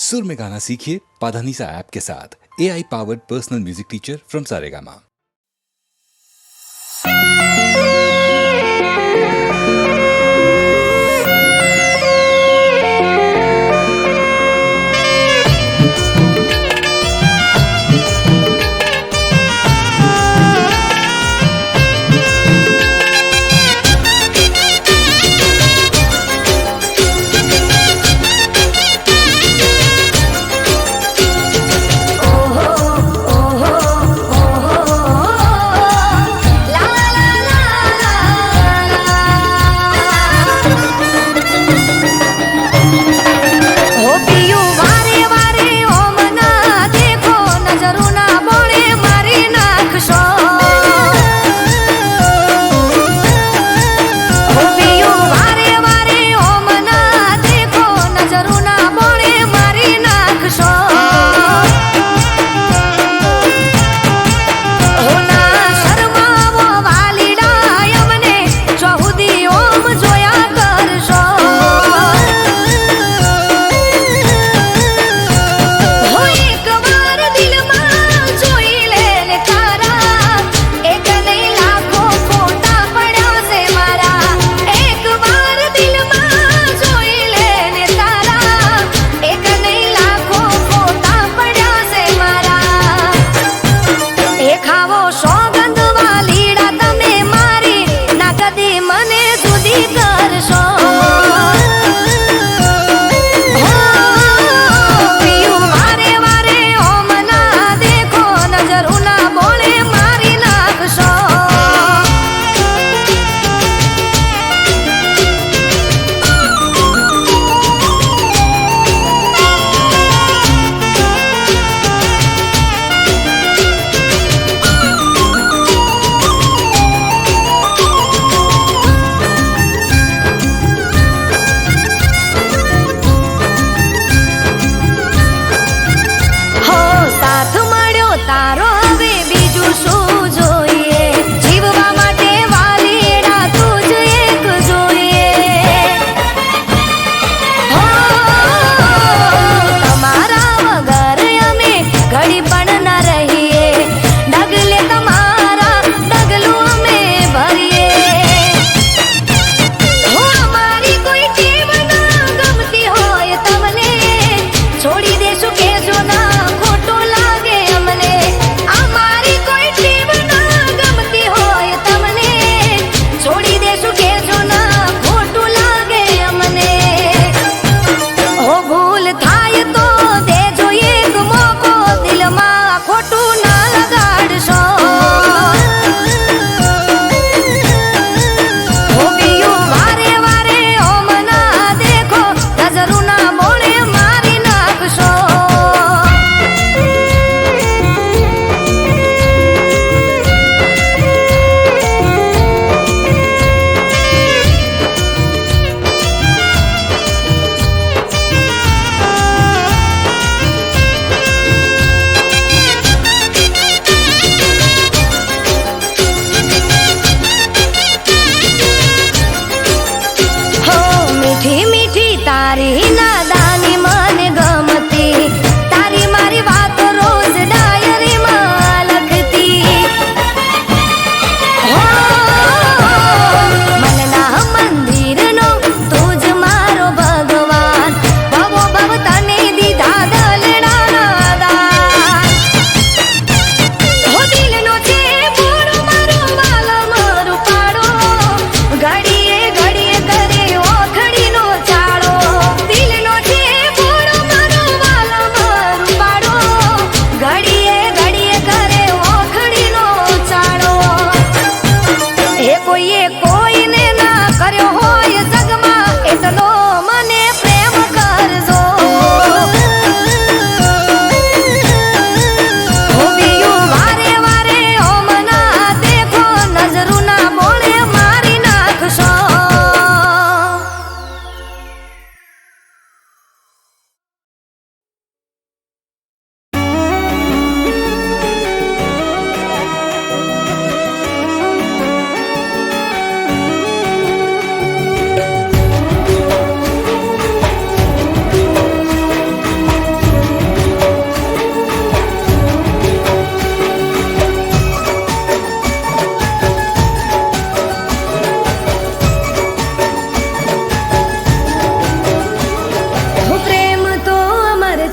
सुर में गाना सीखिए पाधानीसा ऐप के साथ। AI powered personal music teacher from Saregama.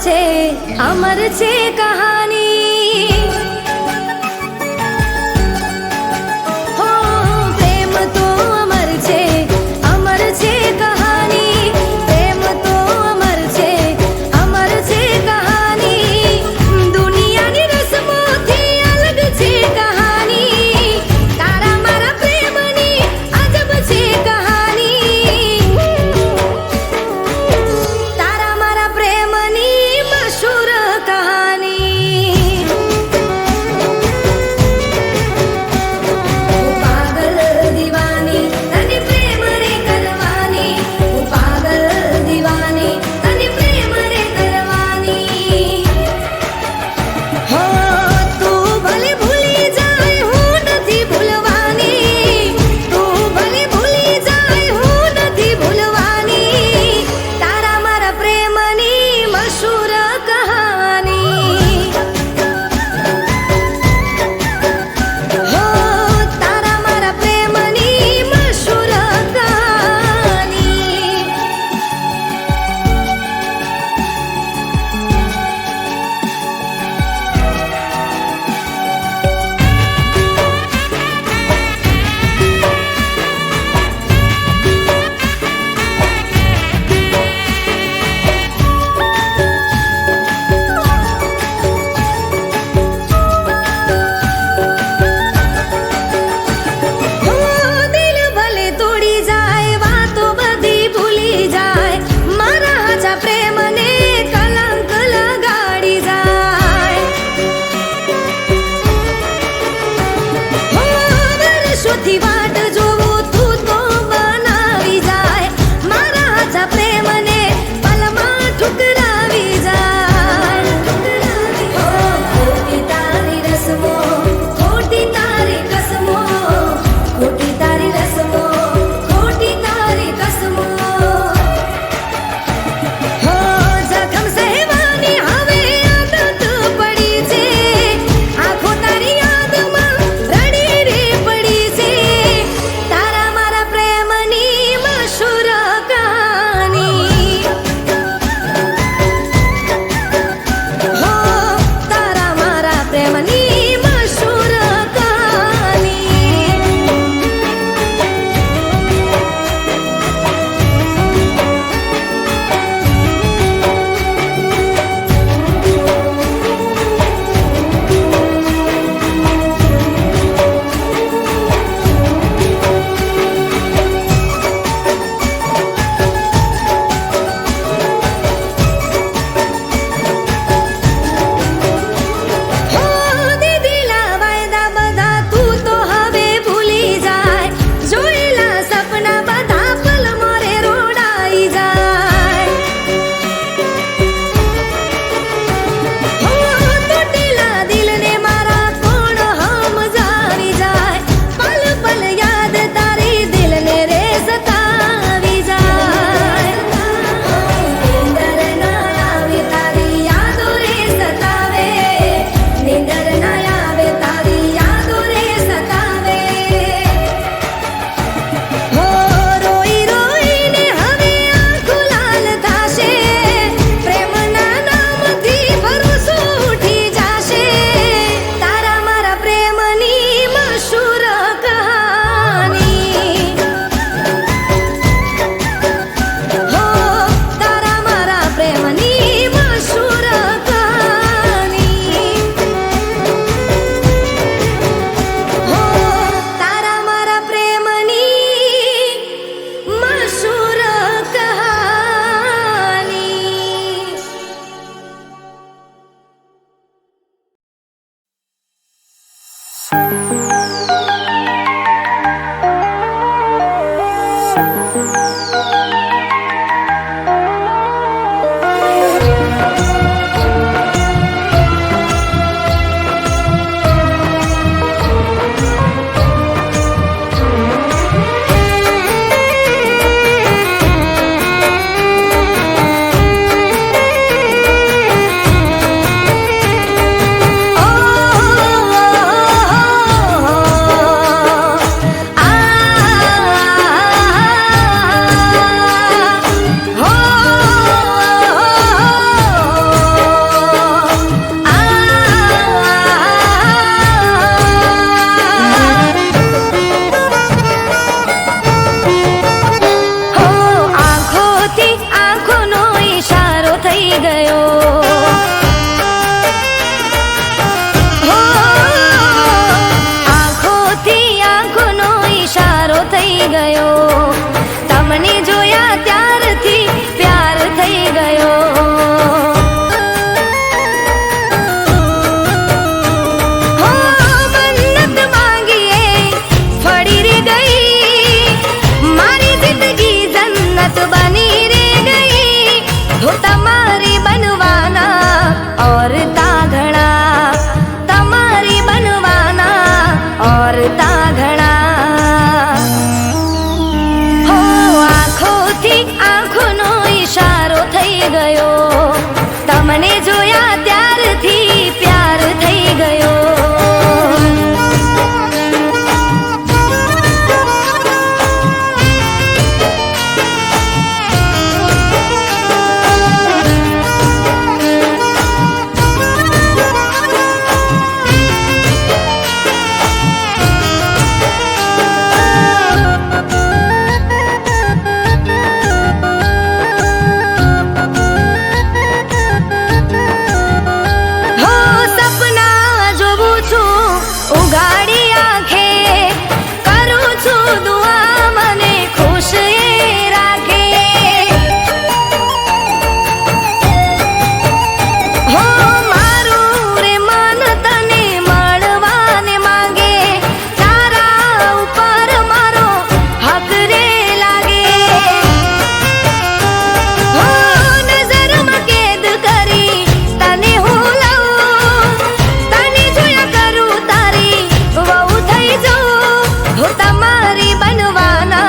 છે અમર છે કહાની હો પ્રેમ તો અમર છે કહાની પ્રેમ તો અમર છે કહાની દુનિયાની રસમોથી અલગ છે કહાની તારા મારા પ્રેમની અજબ છે કહાની તારા મારા પ્રેમની મશહૂર કહાની ગયો. હો, આંખોથી આંખોનો ઈશારો થઈ ગયો. તમને જોયા ત્યારથી પ્યાર થઈ ગયો. હો, મન્નત માંગીએ ફળી રે ગઈ. મારી જિંદગી જન્નત બની રે ગઈ. હો, તમારી બનવાના और તાઘણા, તમારી બનવાના और તાઘણા. હો, આંખોથી આંખોનો ઈશારો થઈ ગયો. તમને જોયા ત્યારથી પ્યાર થઈ ગયો. હો, સપના જોઉં છું ઉઘાડી આંખે. કરું છું દુઆ મને ખુશ એ રાખે. હો, મારું રે મન તને મળવાને માંગે. તારા ઉપર મારો હક રે લાગે. હો, નજરમાં કેદ કરી તને હું લઉં. તને જોયા કરું તારી વહુ થઈ જાઉં. હો, તમારી બનવાના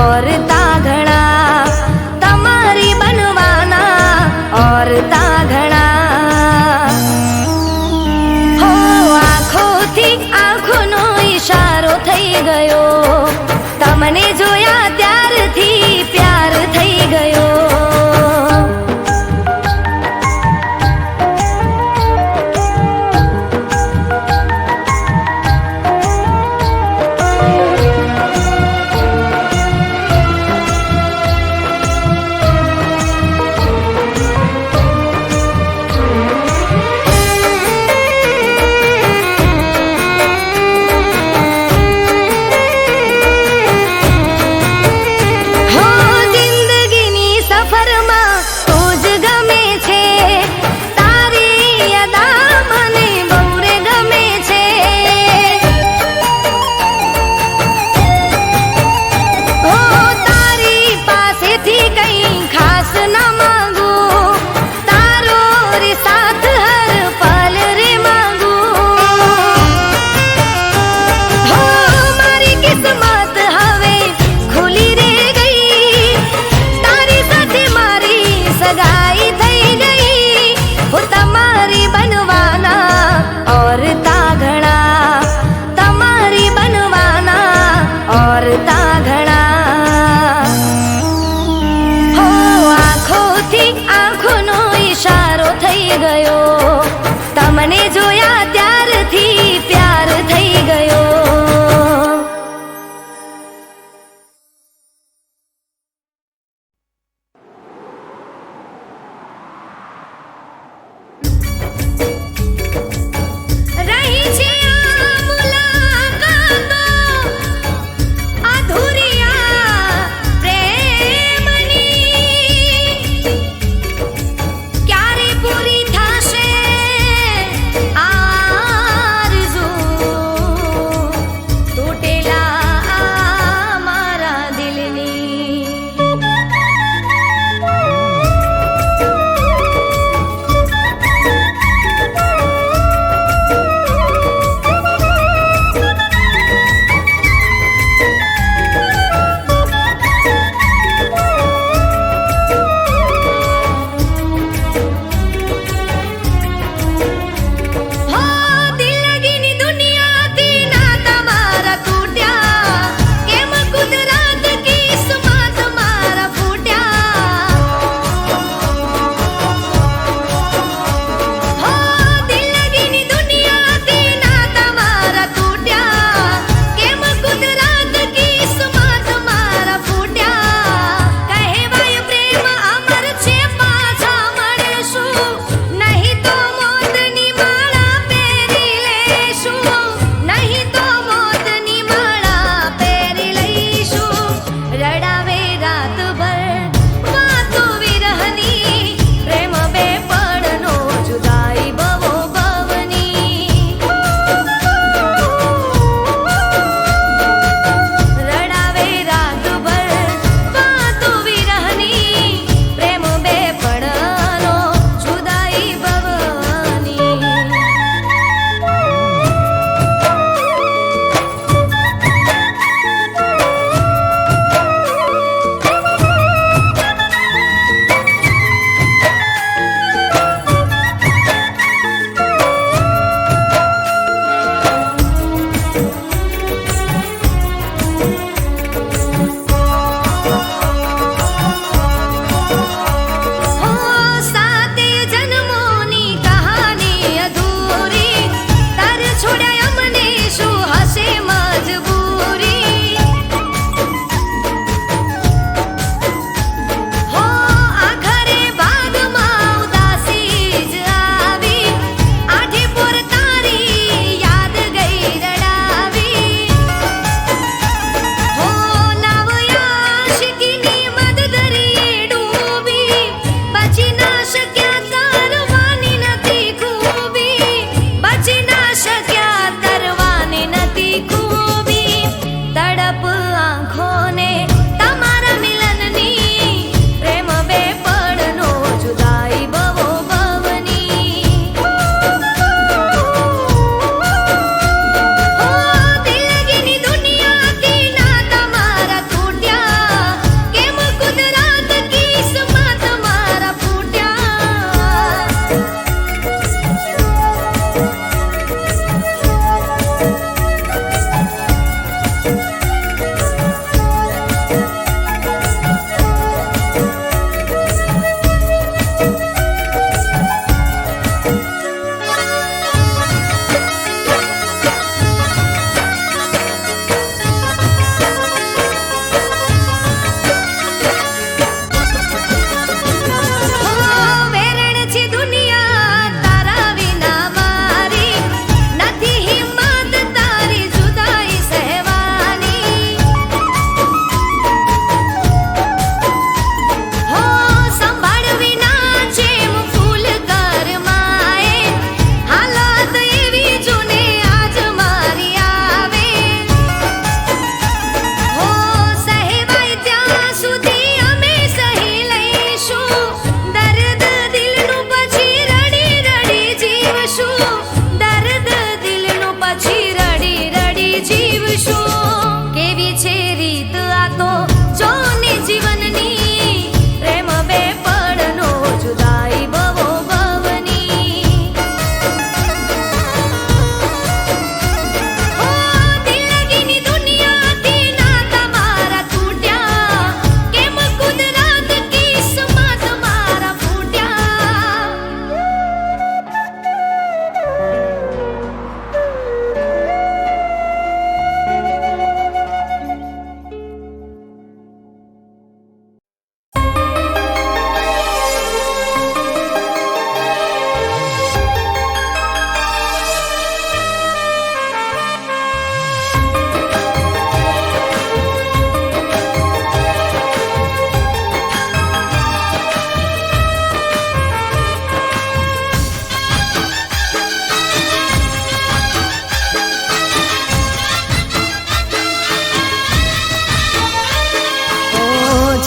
और તાઘણા, તમારી બનવાના और તાઘણા. હો, આંખોથી આંખોનો ઈશારો થઈ ગયો. તમને જોયા ત્યારથી પ્યાર થઈ ગયો. હો, જિંદગીની સફરમાં તું જ ગમે છે. તારી અદા મને બહુ રે ગમે છે. હો, તારી પાસેથી કંઈ ખાસ ના માંગું. તારો રે સાથ હર પલ રે માંગું. હો, મારી કિસ્મત હવે ખુલી રે ગઈ. તારી સાથે મારી સગાઈ થઈ ગઈ. હો, તમારી બનવાના और તાઘણા, તમારી બનવાના और તાઘણા. હો, આંખોથી આંખોનો ઈશારો થઈ ગયો. તમને જોયા ત્યારથી પ્યાર થઈ ગયો. રહી છે આ મુલાકાતો અધૂરી આ પ્રેમની. ક્યારે પૂરી થશે આ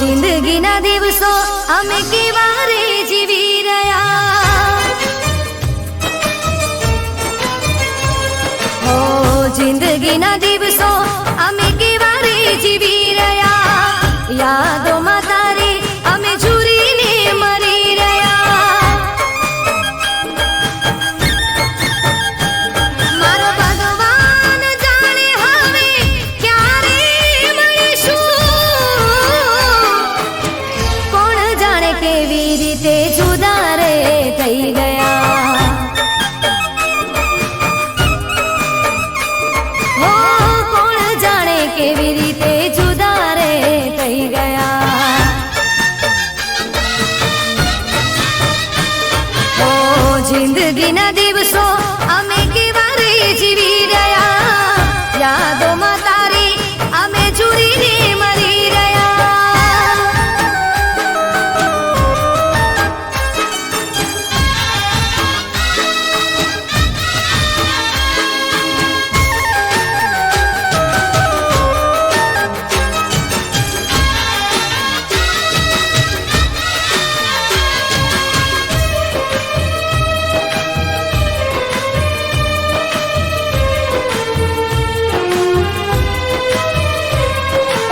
જિંદગીના દિવસો અમે કેવા રે જીવી રહ્યા, ઓ જિંદગીના દિવસો અમે કેવા રે જીવી રહ્યા, યાદોમાં તારી અમે ઝૂરીને મરી રહ્યા. મારો ભગવાન જાણે હવે ક્યારે મળીશું, કોણ જાણે કેવી રીતે જુદા રે થઈ ગયા, હો કોણ જાણે કેવી રીતે જુદા રે થઈ ગયા. ઓ જિંદગીના દિવસો અમે કેવા રે જીવી રહ્યા, યાદોમાં તારી અમે ઝૂરીને મરી રહ્યા.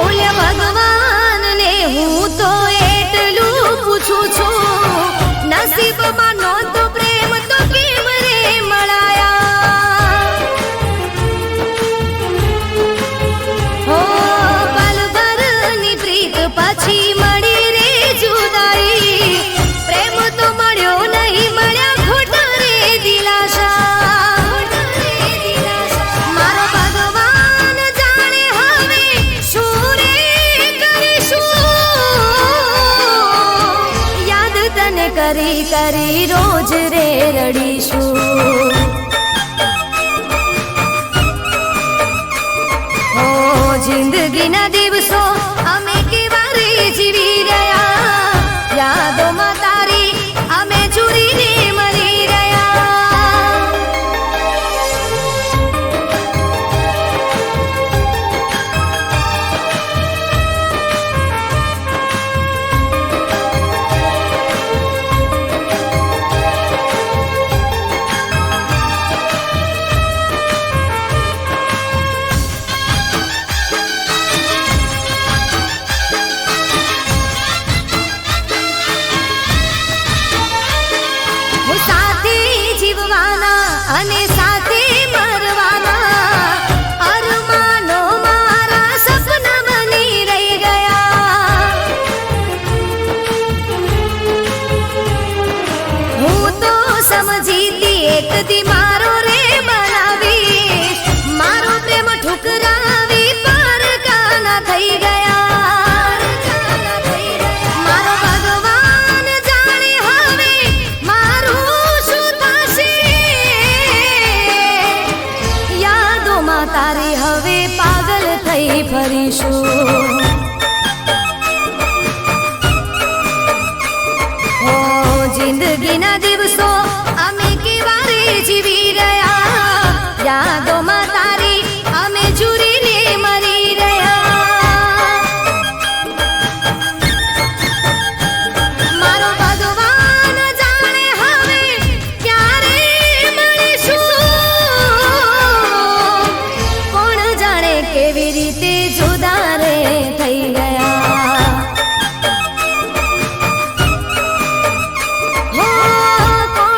ઓલ્યા ભગવાનને હું તો એટલું પૂછું છું, નસીબમાં નહોતો પ્રેમ તો કેમ રે મળાયા. હો પલભરની પ્રીત પછી મળી રે જુદાઈ, પ્રેમ તો મળ્યો નહીં મળ્યા ખોટા રે દિલાસા. મારો ભગવાન જાણે હવે શું રે કરીશું, યાદ તને કરી કરી રોજ રે રડીશું. ઓ જિંદગીના દિવસો અમે કેવા રે જીવી રહ્યા, યાદોમાં તારી અમે ઝૂરીને મરી રહ્યા. હું સાથે જીવવાના અને સાથે મરવાના, અરમાનો મારા સપના બની રહી ગયા. હું તો સમજીતી એક દી મારો રે બનાવીશ, મારો પ્રેમ ઠુકરાવી પારકાના થઈ ગયા. મારો ભગવાન જાણે હવે મારું શું થશે, યાદોમાં તારી હવે પાગલ થઈ ફરીશું. ઓ જિંદગીના દિવસો અમે કેવા રે જીવી રહ્યા, યાદોમાં તારી અમે ઝૂરીને મરી રહ્યા. મારો ભગવાન જાણે હવે ક્યારે મળીશું, કોણ જાણે કેવી રીતે જુદા રે થઈ ગયા, હો કોણ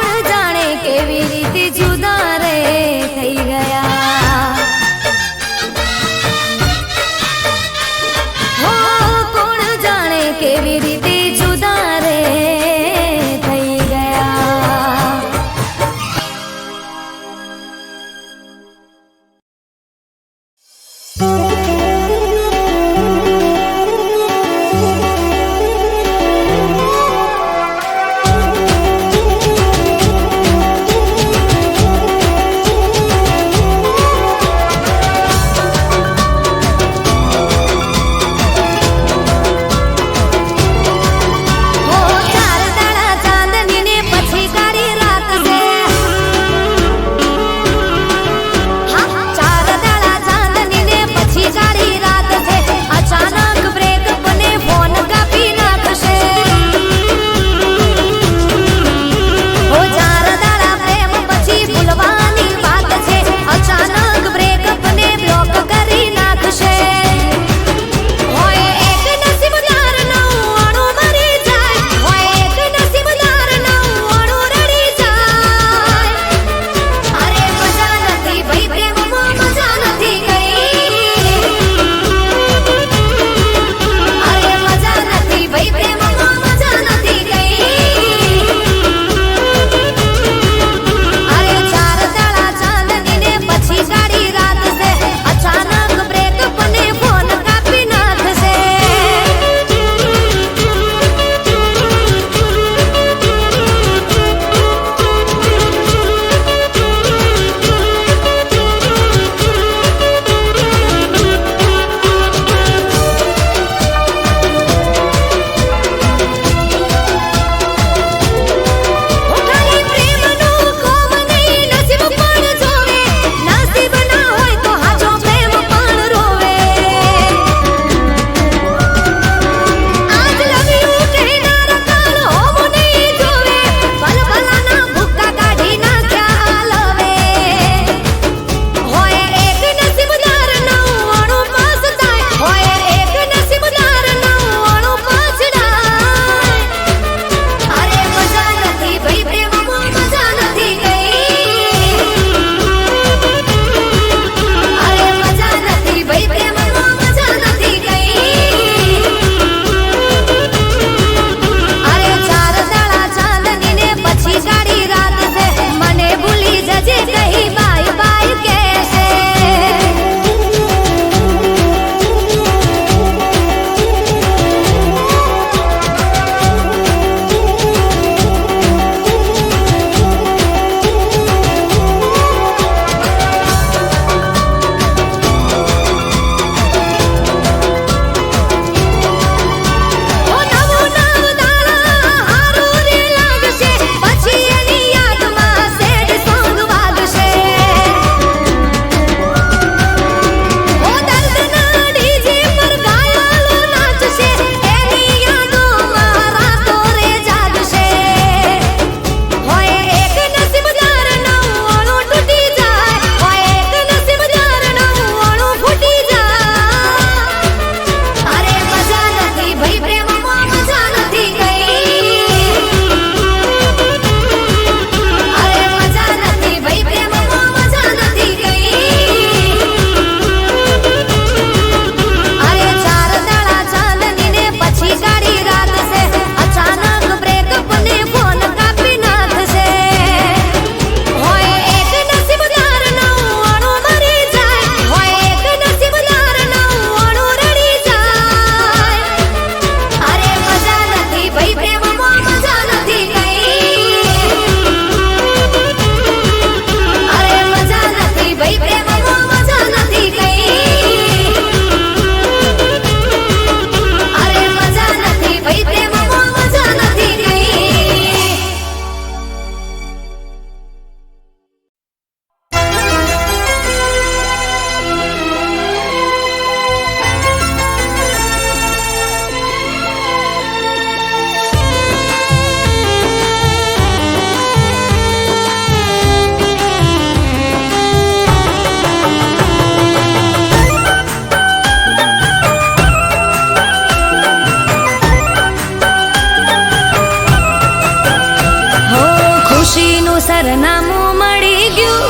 ખુશીનું સરનામું મળી ગયું,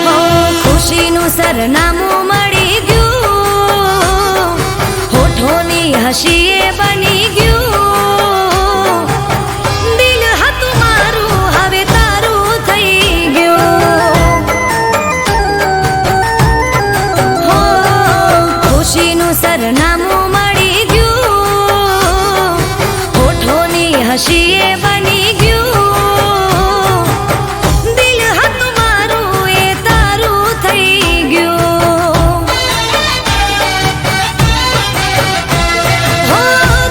હો ખુશીનું સરનામું મળી ગયું, હોઠોની હસીએ બની ગયું, દિલ હતું મારું હવે તારું થઈ ગયું, હો ખુશીનું સરનામું મળી ગયું, હોઠોની હસીએ બની ગયું, દિલ હતું મારું એ તારું થઈ ગયું, હો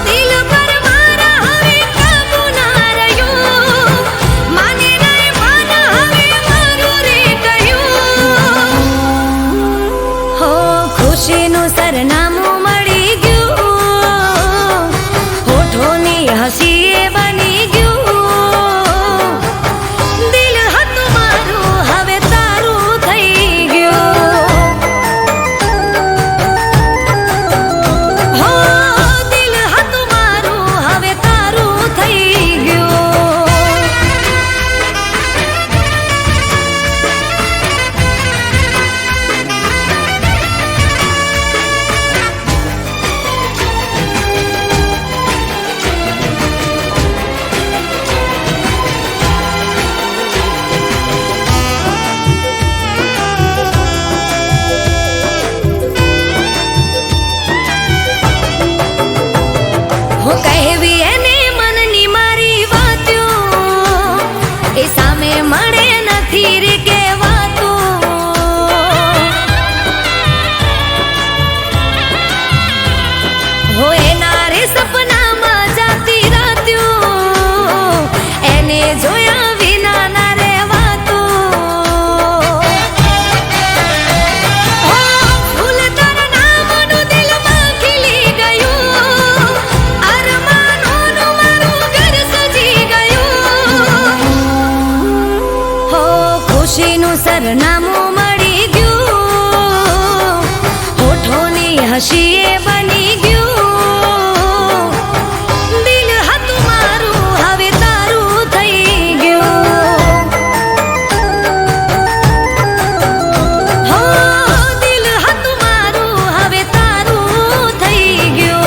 દિલ પર મારા હવે કાબુ ના રહ્યું, માને નહીં મન હવે મારું રે કહ્યું, હો ખુશીનું સરનામું મળી ગયું, હોઠોની હસીએ બની ગયું, દિલ હતું મારું હવે તારું થઈ ગયું, હો દિલ હતું મારું હવે તારું થઈ ગયું. હું કહેવી એને મનની મારી વાતો, એ સામે મળે નથી રે કહેવાતું, હો એના રે સપનામાં જાતી રાત્યું, એને જોયા વિના ના રહેવાતું, હો ફૂલ તારા નામનું દિલમાં ખીલી ગયું, અરમાનોનું મારું ઘર સજી ગયું, હો ખુશીનું સરનામું મળી ગયું, હોઠોની હસીએ બની ગયું, દિલ હતું મારું હવે તારું થઈ ગયું, હો દિલ હતું મારું હવે તારું થઈ ગયું.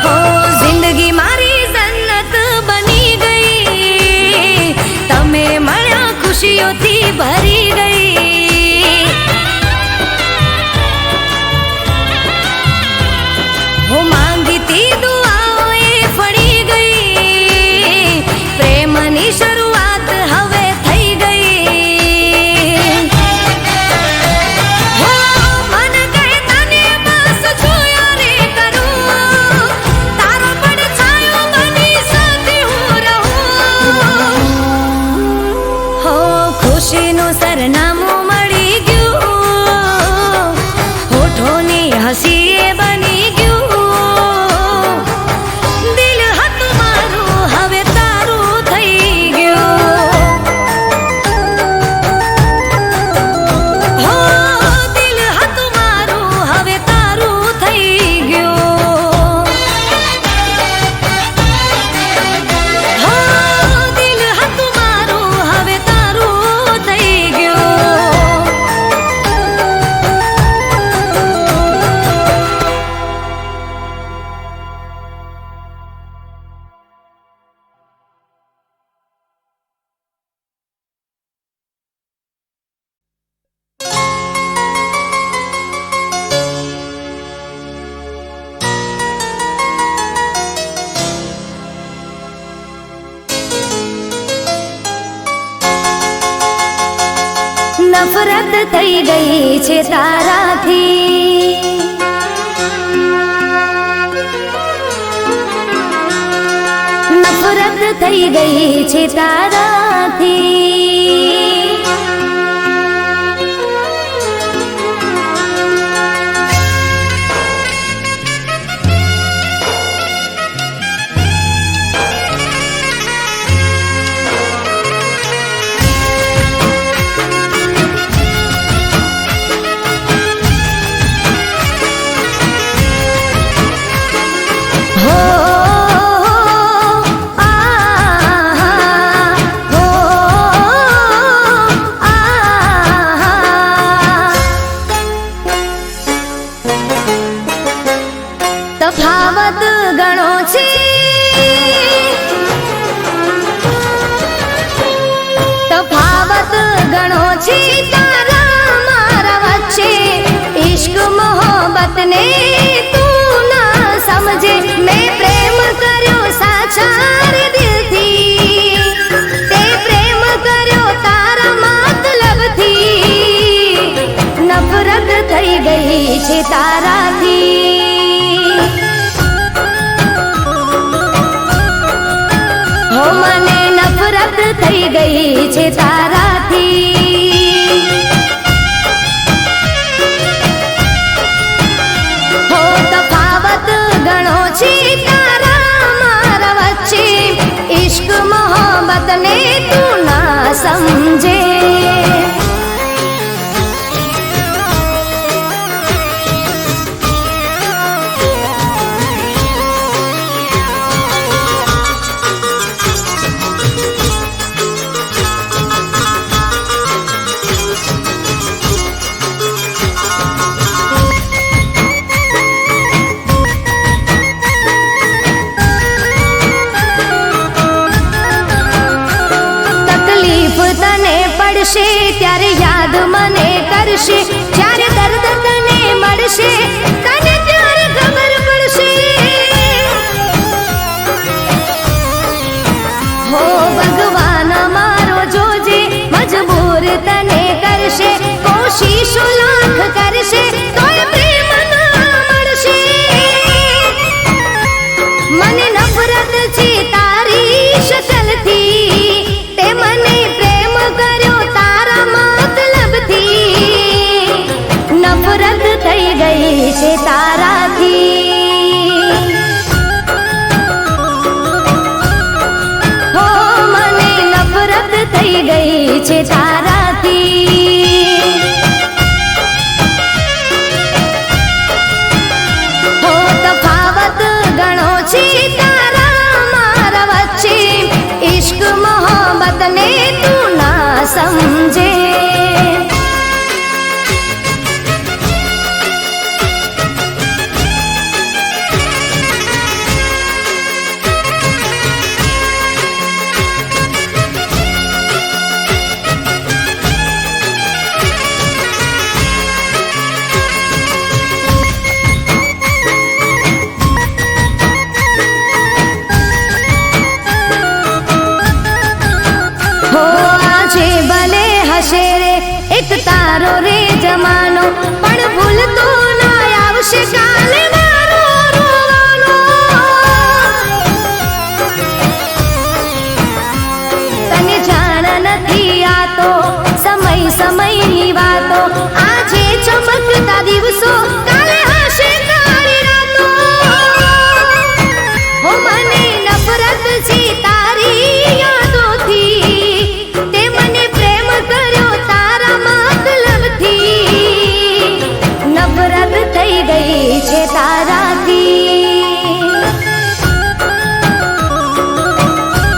હો જિંદગી મારી જન્નત બની ગઈ, તમે મળ્યા ખુશીઓથી ભરી ગઈ, હું માંગતી દુઆઓ એ ફળી ગઈ, પ્રેમની શરૂઆત હવે થઈ ગઈ, હો મન કહે તને બસ જોયા રે કરું, તારો પડછાયો બની સાથે હું રહું, હો ખુશીનું સરનામું મળી ગયું, હોઠોની હસીએ બની ગયું, દિલ હતું મારું હવે તારું થઈ ગયું, હો દિલ હતું મારું હવે તારું થઈ ગયું, હો દિલ હતું મારું હવે તારું થઈ ગયું. નફરત થઈ ગઈ છે તારાથી, નફરત થઈ ગઈ છે તારાથી. તફાવત ઘણો છે, તફાવત ઘણો છે તારા મારા વચ્ચે. ઇશ્ક મોહબ્બત ને તું ના સમજે. મેં પ્રેમ કર્યો સાચા દિલથી, તે પ્રેમ કર્યો તારા મતલબથી. નફરત થઈ ગઈ છે તારાથી. મને નફરત થઈ ગઈ છે તારાથી. હો તફાવત ઘણો છે તારા મારા વચ્ચે. ઇશ્ક મોહબ્બત ને તું ના સમજે. ત્યારે યાદ મને કરશે, જ્યારે દર્દ તને મળશે તને ત્યારે ખબર પડશે. હો ભગવાન મારો જોજે, મજબૂર તને કરશે. કોશિશો લાખ કરશે તોય પ્રેમ ના મળશે. મને નફરત છે તારી શકલથી, તે મને પ્રેમ કર્યો તારા મતલબથી. નફરત થઈ ગઈ છે તારાથી. હો મને નફરત થઈ ગઈ છે તારાથી. હો તફાવત ઘણો છે તારા મારા વચ્ચે. ઇશ્ક મોહબ્બત ને તું ના સમજે. ભલે હશે રે એક તારો રે જમાનો, પણ ભૂલતો ના આવશે કાલે મારો રોવાનો. તને જાણ નથી આતો સમય સમયની વાતો. આજે ચમકતા દિવસો કાલે હશે કાળી રાતો. હો મને નફરત છે તારી યાદોથી, તે મને પ્રેમ કર્યો તારા મતલબથી. નફરત થઈ ગઈ છે તારાથી.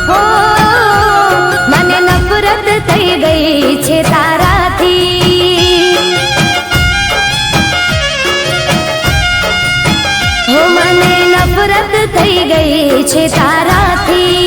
હો મને નફરત થઈ ગઈ છે તારાથી. હો મને નફરત થઈ ગઈ છે તારાથી.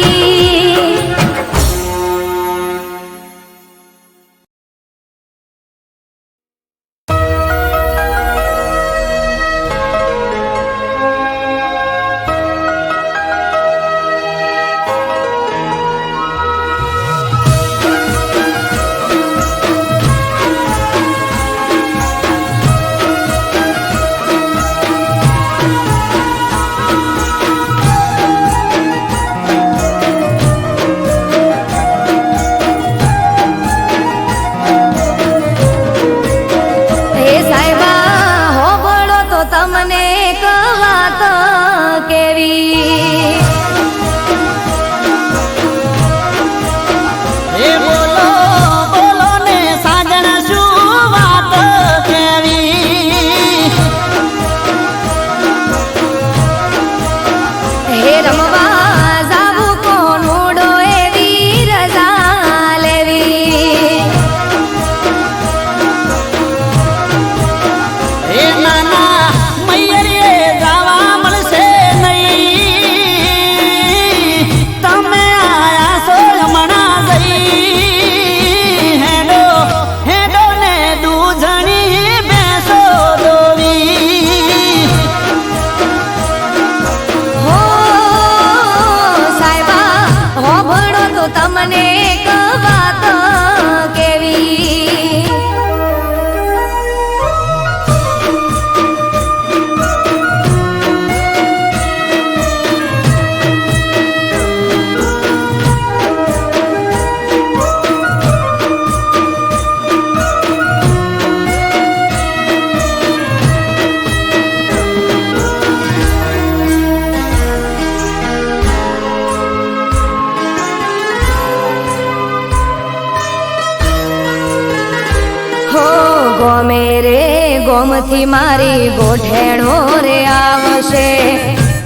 ગોમે રે ગોમથી મારી ગોઠેણો રે આવશે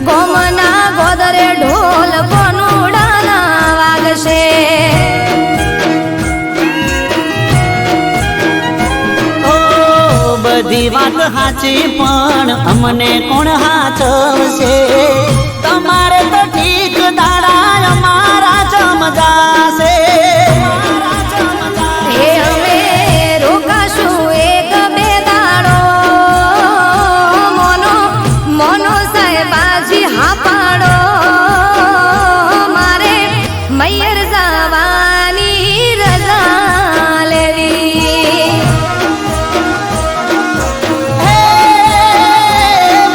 ગોમના ગોદરે ઢોલ કોનુડાના વાગશે બધી વાત સાચી પણ અમને કોણ હાચવશે તમારે તો ઠીક દાડા અમારા ચમજાશે હે અમે રોકાશું એક બે દાડો મોનો મોનો સાહેબાજી હા પાડો મારે મૈયર જવાની રજા લેવી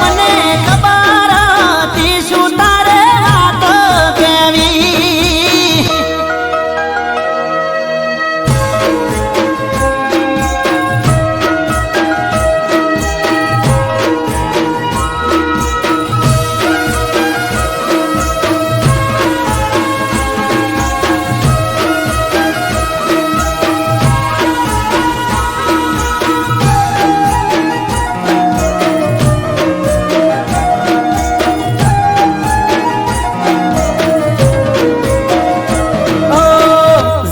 મને ખબર હતી શું તારે વાત કેવી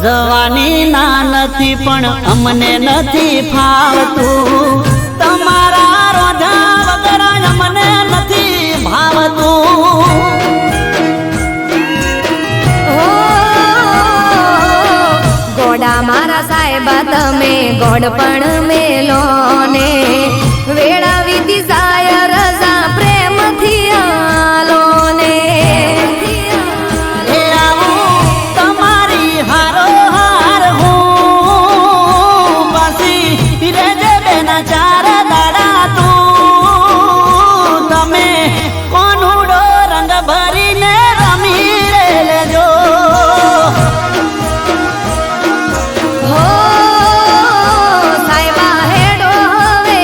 જવાની ના નથી પણ અમને નથી ફાવતું તમારા રોધા વગર અમને નથી ભાવતું હો ગોડા મારા સાહેબા તમે ગોડ પણ મેલો ને વેળા વીતી જાય રજા પ્રેમથી આલો ને એ આવું તમારી હારો હાર હું પાછી રેજે બેના ચાર દાડા તું તમે કોનુડો રંગ ભરીને રમી લેજો હો સાહેબા હેડો હવે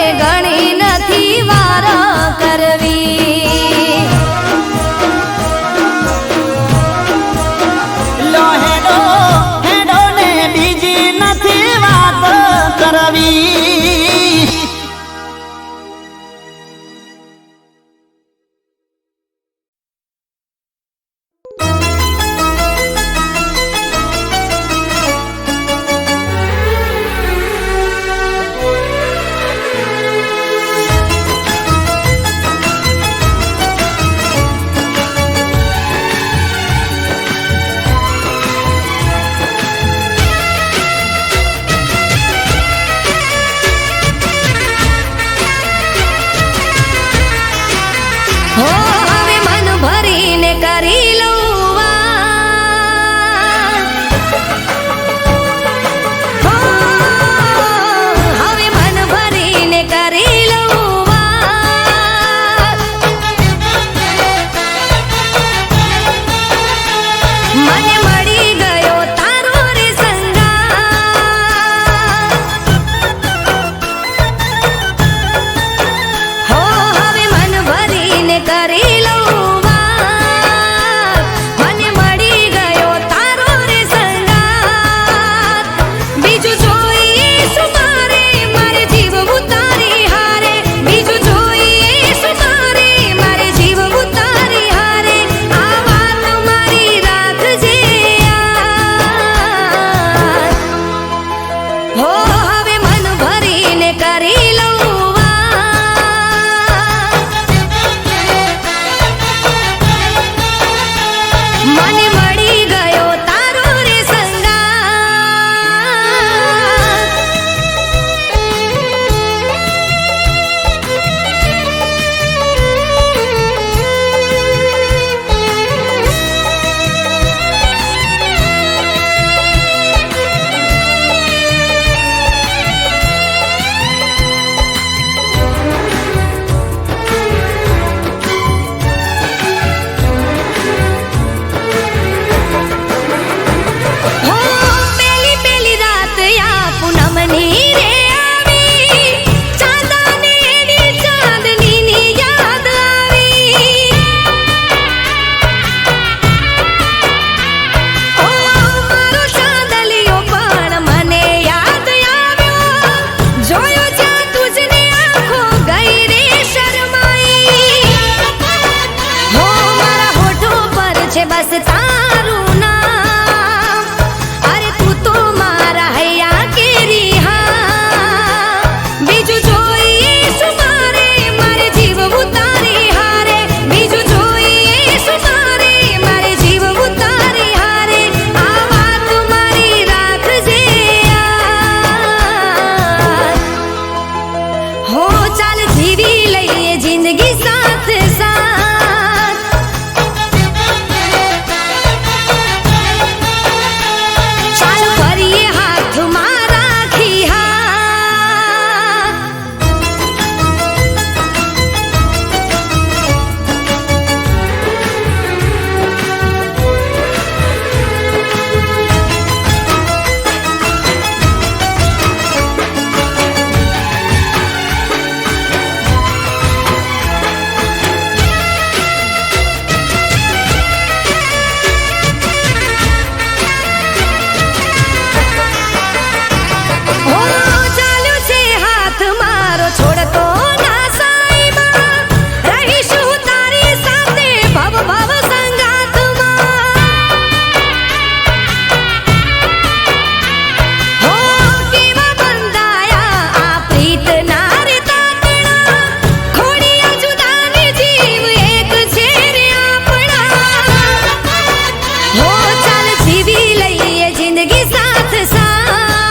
સાથ